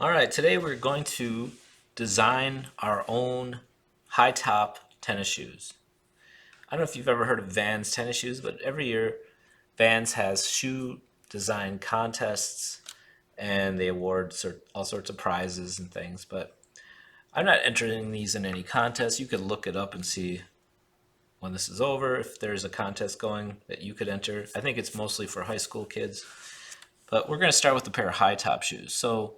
All right, today we're going to design our own high top tennis shoes. I don't know if you've ever heard of Vans tennis shoes, but every year Vans has shoe design contests and they award all sorts of prizes and things. But I'm not entering these in any contest. You could look it up and see when this is over if there's a contest going that you could enter. I think it's mostly for high school kids. But we're going to start with a pair of high top shoes. So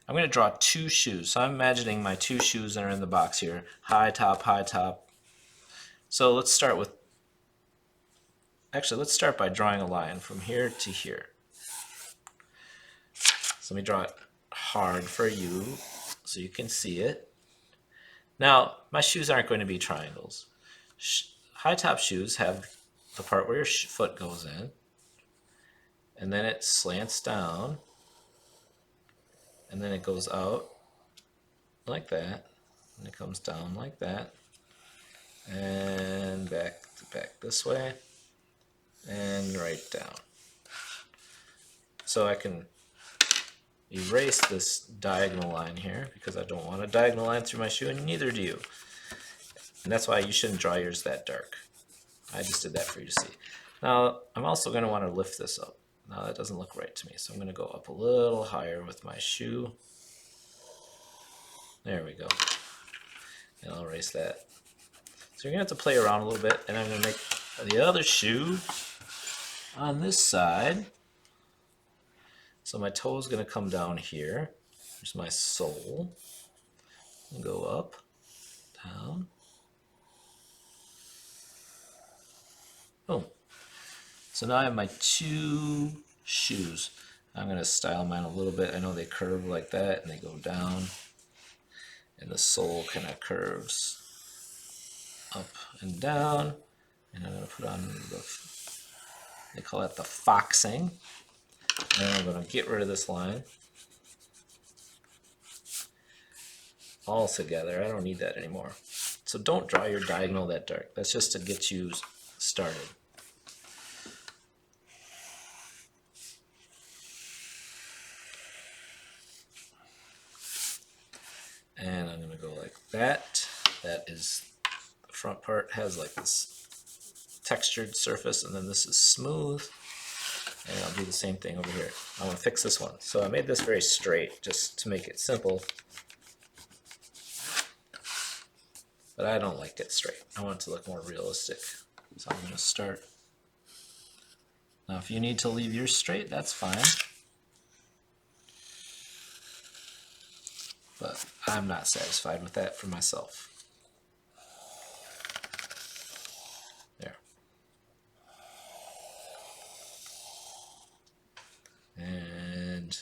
I'm going to draw two shoes. So I'm imagining my two shoes that are in the box here. High top, high top. So let's start with, actually let's start by drawing a line from here to here. So let me draw it hard for you so you can see it. Now, my shoes aren't going to be triangles. High top shoes have the part where your foot goes in, and then it slants down, and then it goes out like that, and it comes down like that, and back this way, and right down. So I can erase this diagonal line here because I don't want a diagonal line through my shoe, and neither do you. And that's why you shouldn't draw yours that dark. I just did that for you to see. Now, I'm also going to want to lift this up. Now, that doesn't look right to me, so I'm going to go up a little higher with my shoe. There we go. And I'll erase that. So you're going to have to play around a little bit, and I'm going to make the other shoe on this side. So my toe is going to come down here. Here's my sole. And go up, down. Boom. So now I have my two shoes. I'm going to style mine a little bit. I know they curve like that, and they go down. And the sole kind of curves up and down. And I'm going to put on they call it the foxing. And I'm going to get rid of this line all together. I don't need that anymore. So don't draw your diagonal that dark. That's just to get you started. And I'm going to go like that. That is, the front part has like this textured surface, and then this is smooth. And I'll do the same thing over here. I want to fix this one. So I made this very straight just to make it simple. But I don't like it straight. I want it to look more realistic. So I'm going to start. Now if you need to leave yours straight, that's fine. But I'm not satisfied with that for myself. There. And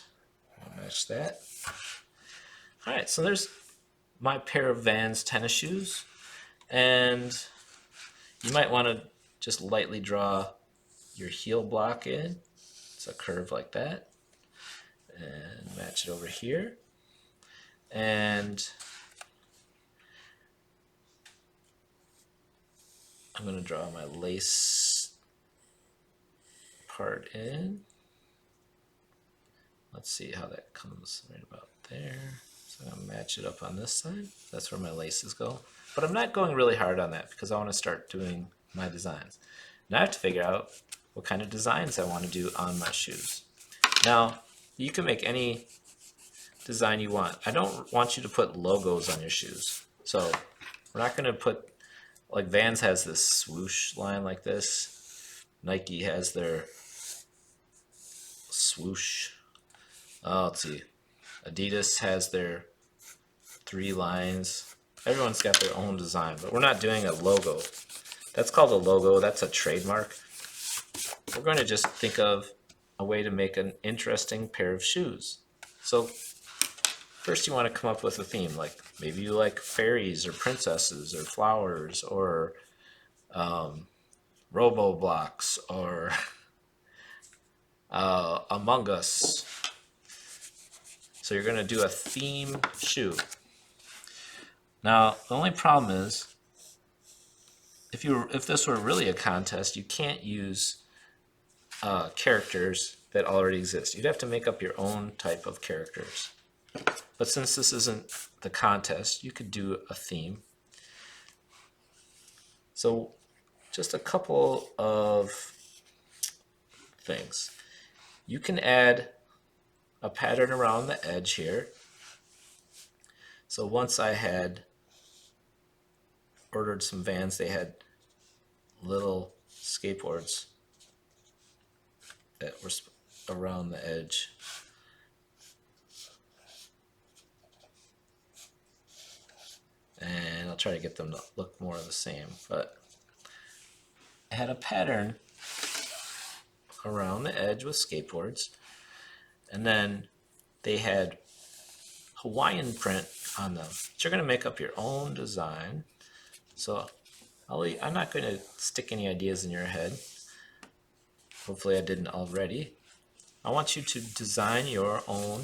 I'll match that. All right, so there's my pair of Vans tennis shoes. And you might want to just lightly draw your heel block in. It's a curve like that. And match it over here. And I'm going to draw my lace part in. Let's see how that comes right about there. So I'm going to match it up on this side. That's where my laces go. But I'm not going really hard on that because I want to start doing my designs. Now I have to figure out what kind of designs I want to do on my shoes. Now, you can make any design you want. I don't want you to put logos on your shoes. So we're not going to put, like Vans has this swoosh line like this. Nike has their swoosh. Let's see. Adidas has their 3 lines. Everyone's got their own design, but we're not doing a logo. That's called a logo. That's a trademark. We're going to just think of a way to make an interesting pair of shoes. So first you want to come up with a theme, like maybe you like fairies or princesses or flowers or Robo-Blocks or Among Us. So you're going to do a theme shoe. Now the only problem is if this were really a contest, you can't use characters that already exist. You'd have to make up your own type of characters. But since this isn't the contest, you could do a theme. So just a couple of things. You can add a pattern around the edge here. So once I had ordered some Vans, they had little skateboards that were around the edge. And I'll try to get them to look more the same, but I had a pattern around the edge with skateboards, and then they had Hawaiian print on them. But you're going to make up your own design. So I'm not going to stick any ideas in your head. Hopefully I didn't already. I want you to design your own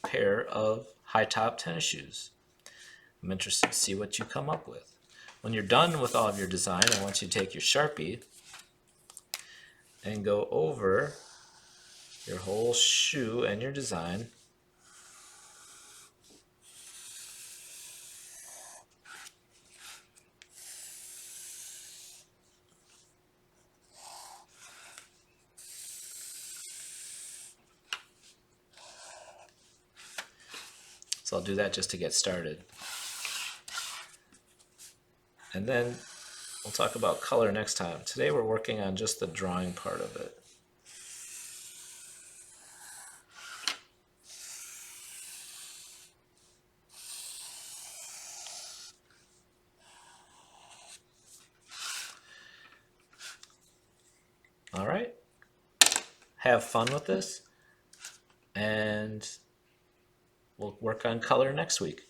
pair of high top tennis shoes. I'm interested to see what you come up with. When you're done with all of your design, I want you to take your Sharpie and go over your whole shoe and your design. So I'll do that just to get started. And then we'll talk about color next time. Today we're working on just the drawing part of it. All right. Have fun with this, and we'll work on color next week.